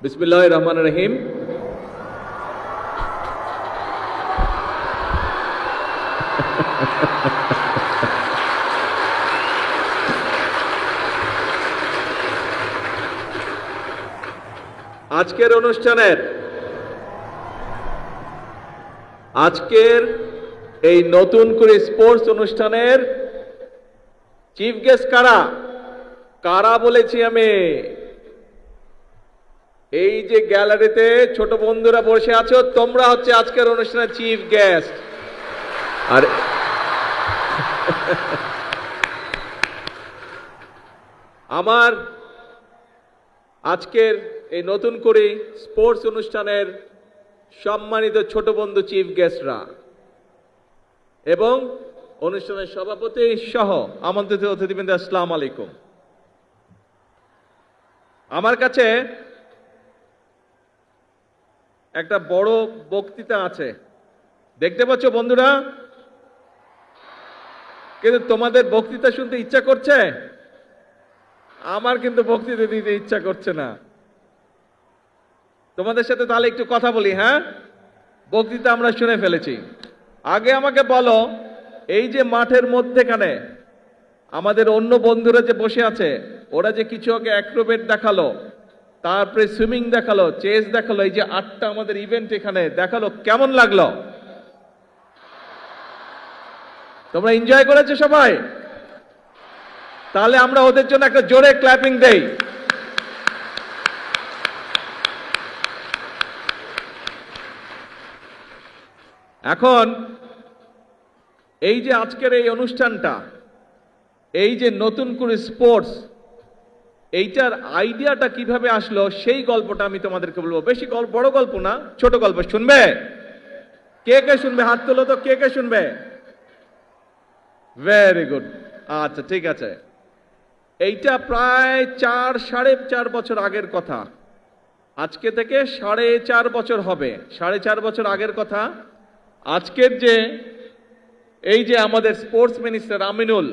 বিসমিল্লাহির রহমানির রহিম। আজকের এই নতুন করে স্পোর্টস অনুষ্ঠানের চিফ গেস্ট কারা বলেছি আমি? এই যে গ্যালারিতে ছোট বন্ধুরা বসে আছো, তোমরা হচ্ছে আজকের অনুষ্ঠানের চিফ গেস্ট। আর আমার আজকের এই নতুন করে স্পোর্টস অনুষ্ঠানের সম্মানিত ছোট বন্ধু চিফ গেস্টরা এবং অনুষ্ঠানের সভাপতি সহ আমন্ত্রিত অতিথিবৃন্দ, আসসালামু আলাইকুম। আমার কাছে একটা বড় বক্তৃতা আছে, দেখতে পাচ্ছ বন্ধুরা, কিন্তু তোমাদের বক্তৃতা শুনতে ইচ্ছা করছে? আমার কিন্তু বক্তৃতা দিতে ইচ্ছা করছে না। তোমাদের সাথে তাহলে একটু কথা বলি। হ্যাঁ, বক্তৃতা আমরা শুনে ফেলেছি। আগে আমাকে বলো, এই যে মাঠের মধ্যেখানে আমাদের অন্য বন্ধুরা যে বসে আছে, ওরা যে কিছু আগে অ্যাক্রোবেট দেখালো, তারপরে সুইমিং দেখালো, চেস দেখালো, এই যে 8টা আমাদের ইভেন্ট এখানে দেখালো, কেমন লাগলো? তোমরা এনজয় করেছো সবাই? তাহলে আমরা ওদের জন্য একটা জোরে ক্ল্যাপিং দেই। এখন এই যে আজকের এই অনুষ্ঠানটা, এই যে নতুন করে স্পোর্টস, এইটার আইডিয়াটা কিভাবে আসলো সেই গল্পটা আমি তোমাদেরকে বলবো। বেশি বড় গল্প না, ছোট গল্প। শুনবে? কে কে শুনবে? হাত তোলো তো, কে কে শুনবে? Very good. আচ্ছা, ঠিক আছে। এইটা প্রায় 4-4.5 বছর আগের কথা। আজকে থেকে 4.5 বছর হবে। 4.5 বছর আগের কথা। আজকের যে এই যে আমাদের স্পোর্টস মিনিস্টার আমিনুল,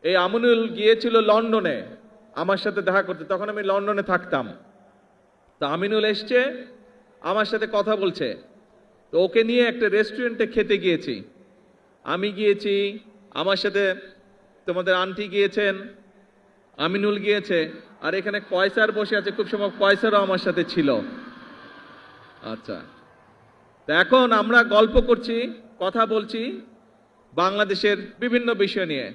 এই আমিনুল গিয়েছিল লন্ডনে আমার সাথে দেখা করতে। তখন আমি লন্ডনে থাকতাম। তো আমিনুল এসছে, আমার সাথে কথা বলছে। তো ওকে নিয়ে একটা রেস্টুরেন্টে খেতে গিয়েছি। আমি গিয়েছি, আমার সাথে তোমাদের আন্টি গিয়েছেন, আমিনুল গিয়েছে, আর এখানে কয়সার বসে আছে। খুব সময় কয়সারও আমার সাথে ছিল। আচ্ছা, তো এখন আমরা গল্প করছি, কথা বলছি বাংলাদেশের বিভিন্ন বিষয় নিয়ে।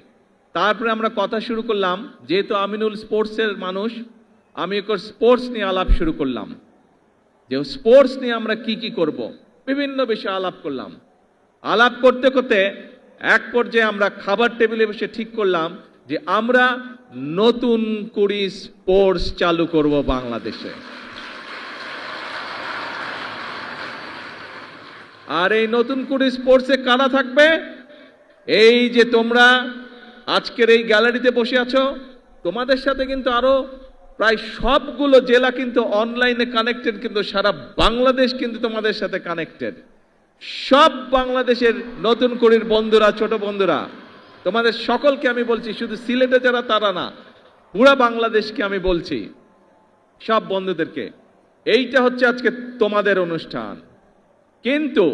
তারপরে আমরা কথা শুরু করলাম, যেহেতু আমিনুল স্পোর্টসের মানুষ, আমি ওর স্পোর্টস নিয়ে আলাপ শুরু করলাম, যে স্পোর্টস নিয়ে আমরা কি কি করব, বিভিন্ন বিষয়ে আলাপ করলাম। আলাপ করতে করতে এক পর্যায়ে আমরা খাবার টেবিলে বসে ঠিক করলাম যে আমরা নতুন করে স্পোর্টস চালু করব বাংলাদেশে। আর এই নতুন করে স্পোর্টসে কারা থাকবে? এই যে তোমরা আজকের এই গ্যালারিতে বসে আছো, তোমাদের সাথে কিন্তু আরো প্রায় সবগুলো জেলা কিন্তু অনলাইনে কানেক্টেড, কিন্তু সারা বাংলাদেশ কিন্তু তোমাদের সাথে কানেক্টেড। সব বাংলাদেশের নতুন করির বন্ধুরা, ছোট বন্ধুরা, তোমাদের সকলকে আমি বলছি, শুধু সিলেটে যারা তারা না, পুরা বাংলাদেশকে আমি বলছি, সব বন্ধুদেরকে, এইটা হচ্ছে আজকে তোমাদের অনুষ্ঠান। কিন্তু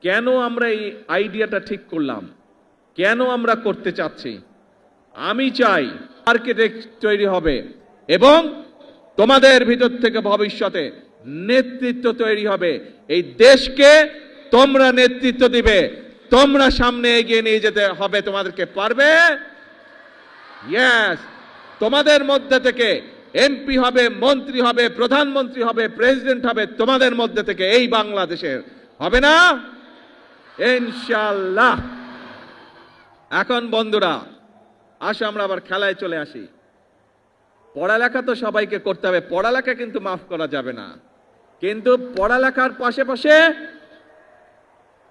কেন আমরা এই আইডিয়াটা ঠিক করলাম, কেন আমরা করতে চাচ্ছি? আমি চাই আর্কিটেক্ট তৈরি হবে এবং তোমাদের ভিতর থেকে ভবিষ্যতে নেতৃত্ব তৈরি হবে। এই দেশকে তোমরা নেতৃত্ব দিবে, তোমরা সামনে এগিয়ে নিয়ে যেতে হবে। তোমাদেরকে পারবে? ইয়েস। তোমাদের মধ্যে থেকে এমপি হবে, মন্ত্রী হবে, প্রধানমন্ত্রী হবে, প্রেসিডেন্ট হবে তোমাদের মধ্যে থেকে, এই বাংলাদেশের। হবে না? ইনশাআল্লাহ। এখন বন্ধুরা, আসো আমরা আবার খেলায় চলে আসি। পড়ালেখা তো সবাইকে করতে হবে, পড়ালেখা কিন্তু মাফ করা যাবে না। কিন্তু পড়ালেখার পাশে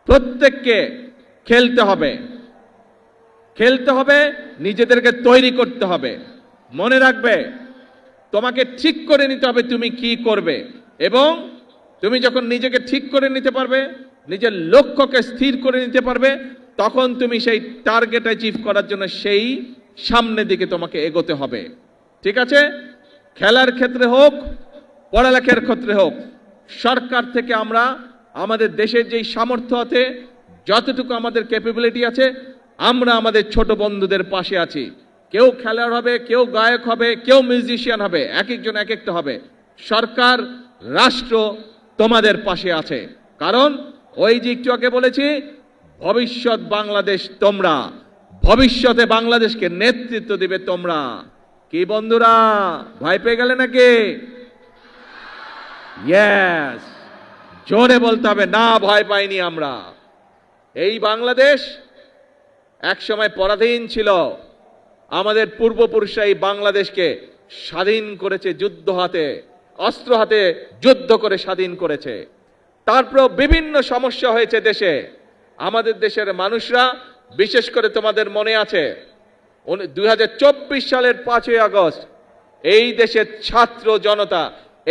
প্রত্যেককে খেলতে হবে, খেলতে হবে, নিজেদেরকে তৈরি করতে হবে। মনে রাখবে, তোমাকে ঠিক করে নিতে হবে তুমি কি করবে, এবং তুমি যখন নিজেকে ঠিক করে নিতে পারবে, নিজের লক্ষ্যকে স্থির করে নিতে পারবে, তখন তুমি সেই টার্গেট অ্যাচিভ করার জন্য সেই সামনের দিকে তোমাকে এগোতে হবে। ঠিক আছে? খেলার ক্ষেত্রে হোক, পড়ালেখার ক্ষেত্রে হোক, সরকার থেকে আমরা আমাদের দেশের যেই সামর্থ্য আছে, যতটুকু আমাদের ক্যাপাবিলিটি আছে, আমরা আমাদের ছোট বন্ধুদের পাশে আছি। কেউ খেলোয়াড় হবে, কেউ গায়ক হবে, কেউ মিউজিশিয়ান হবে, এক একজন এক একটা হবে। সরকার, রাষ্ট্র তোমাদের পাশে আছে। কারণ ওই যে একটু আগে বলেছি, ভবিষ্যৎ বাংলাদেশ তোমরা, ভবিষ্যতে বাংলাদেশকে নেতৃত্ব দিবে তোমরা। কি বন্ধুরা, ভয় পেয়ে গেলে নাকি? ইয়েস, জোরে বলতে হবে, না ভয় পাইনি আমরা। এই বাংলাদেশ একসময় পরাধীন ছিল। আমাদের পূর্বপুরুষরা এই বাংলাদেশকে স্বাধীন করেছে, যুদ্ধ হাতে, অস্ত্র হাতে যুদ্ধ করে স্বাধীন করেছে। তারপর বিভিন্ন সমস্যা হয়েছে দেশে। আমাদের দেশের মানুষরা, বিশেষ করে তোমাদের মনে আছে 2024 সালের 5ই আগস্ট এই দেশের ছাত্র জনতা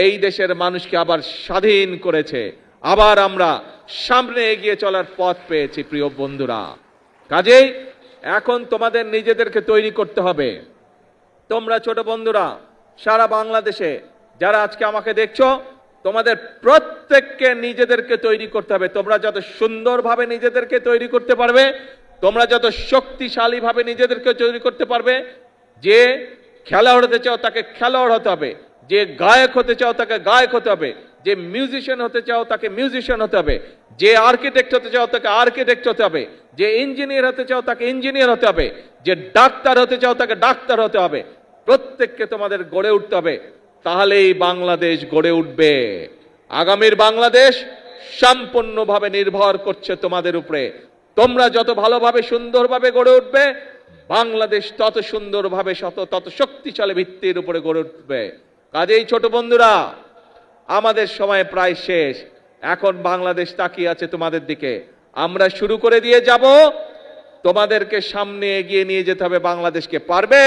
এই দেশের মানুষকে আবার স্বাধীন করেছে। আবার আমরা সামনে এগিয়ে চলার পথ পেয়েছি প্রিয় বন্ধুরা। কাজেই এখন তোমাদের নিজেদেরকে তৈরি করতে হবে। তোমরা ছোট বন্ধুরা সারা বাংলাদেশে যারা আজকে আমাকে দেখছো, তোমাদের প্রত্যেককে নিজেদেরকে তৈরি করতে হবে। তোমরা যত সুন্দরভাবে নিজেদেরকে তৈরি করতে পারবে, তোমরা যত শক্তিশালী ভাবে নিজেদেরকে তৈরি করতে পারবে। যে খেলোয়াড় হতে চাও তাকে খেলোয়াড় হতে হবে, যে গায়ক হতে চাও তাকে গায়ক হতে হবে, যে মিউজিশিয়ান হতে চাও তাকে মিউজিশিয়ান হতে হবে, যে আর্কিটেক্ট হতে চাও তাকে আর্কিটেক্ট হতে হবে, যে ইঞ্জিনিয়ার হতে চাও তাকে ইঞ্জিনিয়ার হতে হবে, যে ডাক্তার হতে চাও তাকে ডাক্তার হতে হবে। প্রত্যেককে তোমাদের গড়ে উঠতে হবে, তাহলেই বাংলাদেশ গড়ে উঠবে। আগামীর বাংলাদেশ সম্পূর্ণভাবে নির্ভর করছে তোমাদের উপরে। তোমরা যত ভালোভাবে সুন্দরভাবে গড়ে উঠবে, বাংলাদেশ তত সুন্দরভাবে তত শক্তিশালী ভিত্তির উপরে গড়ে উঠবে। কাজেই ছোট বন্ধুরা, আমাদের সময় প্রায় শেষ। এখন বাংলাদেশ তাকিয়ে আছে তোমাদের দিকে। আমরা শুরু করে দিয়ে যাব, তোমাদেরকে সামনে এগিয়ে নিয়ে যেতে হবে বাংলাদেশকে। পারবে?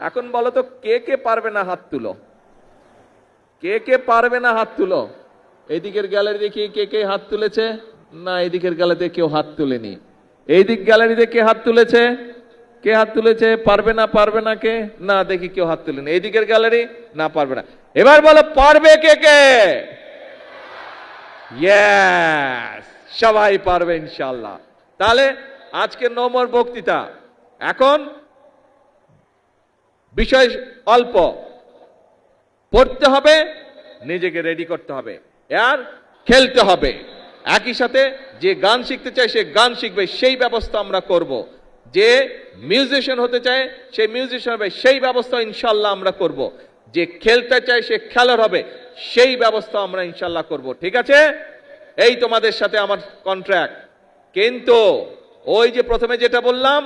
এখন বলো তো, কে কে পারবে না হাত তুলো। কে কে পারবে না হাত তুলো। এইদিকের গ্যালারি দেখি কে কে হাত তুলেছে। না, এইদিকের গ্যালারিতে কেউ হাত তুলেনি। এইদিক গ্যালারিতে কে হাত তুলেছে? কে হাত তুলেছে? পারবে না, পারবে না কে? না, দেখি কেউ হাত তুলেনি। এইদিকের গ্যালারি, না পারবে না। এবার বলো পারবে কে কে? ইয়েস, সবাই পারবে ইনশাআল্লাহ। তাহলে আজকে নম্বর বক্তৃতা। এখন বিষয় অল্প, পড়তে হবে, নিজেকে রেডি করতে হবে, আর খেলতে হবে। একই সাথে যে গান শিখতে চায় সে গান শিখবে, সেই ব্যবস্থা আমরা করব। যে মিউজিশিয়ান হতে চায় সে মিউজিশিয়ান হবে, সেই ব্যবস্থা ইনশাআল্লাহ আমরা করব। যে খেলতে চায় সে খেলোয়াড় হবে, সেই ব্যবস্থা আমরা ইনশাআল্লাহ করব। ঠিক আছে? এই তোমাদের সাথে আমার কন্ট্রাক্ট। কিন্তু ওই যে প্রথমে যেটা বললাম,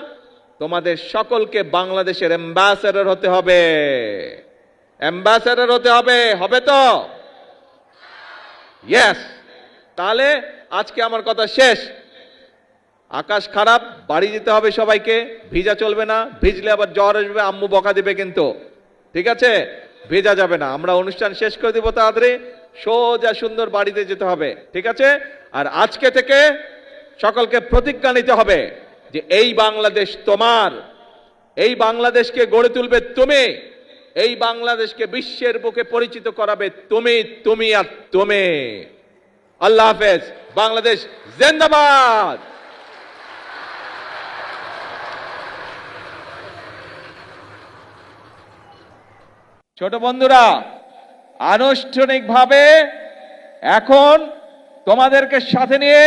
তোমাদের সকলকে বাংলাদেশের অ্যাম্বাসেডর হতে হবে। অ্যাম্বাসেডর হতে হবে, হবে তো? ইয়েস। তাহলে আজকে আমার কথা শেষ। আকাশ খারাপ, বাড়ি যেতে হবে সবাইকে। ভিজা চলবে না, ভিজলে আবার জ্বর আসবে, আম্মু বকা দিবে কিন্তু। ঠিক আছে? ভেজা যাবে না। আমরা অনুষ্ঠান শেষ করে দিব তাড়াতাড়ি, সোজা সুন্দর বাড়িতে যেতে হবে। ঠিক আছে? আর আজকে থেকে সকলকে প্রতিজ্ঞা নিতে হবে যে এই বাংলাদেশ তোমার, এই বাংলাদেশকে গড়ে তুলবে তুমি, এই বাংলাদেশকে বিশ্বের বুকে পরিচিত করাবে তুমি, তুমি আর তুমি। আল্লাহ হাফেজ। বাংলাদেশ জিন্দাবাদ। ছোট বন্ধুরা, আনুষ্ঠানিকভাবে এখন তোমাদেরকে সাথে নিয়ে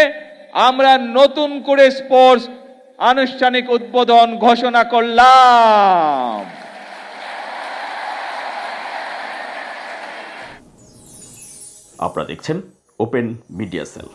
আমরা নতুন করে স্পোর্টস আনুষ্ঠানিক উদ্বোধন ঘোষণা করলাম। আপনারা দেখছেন ওপেন মিডিয়া সেল।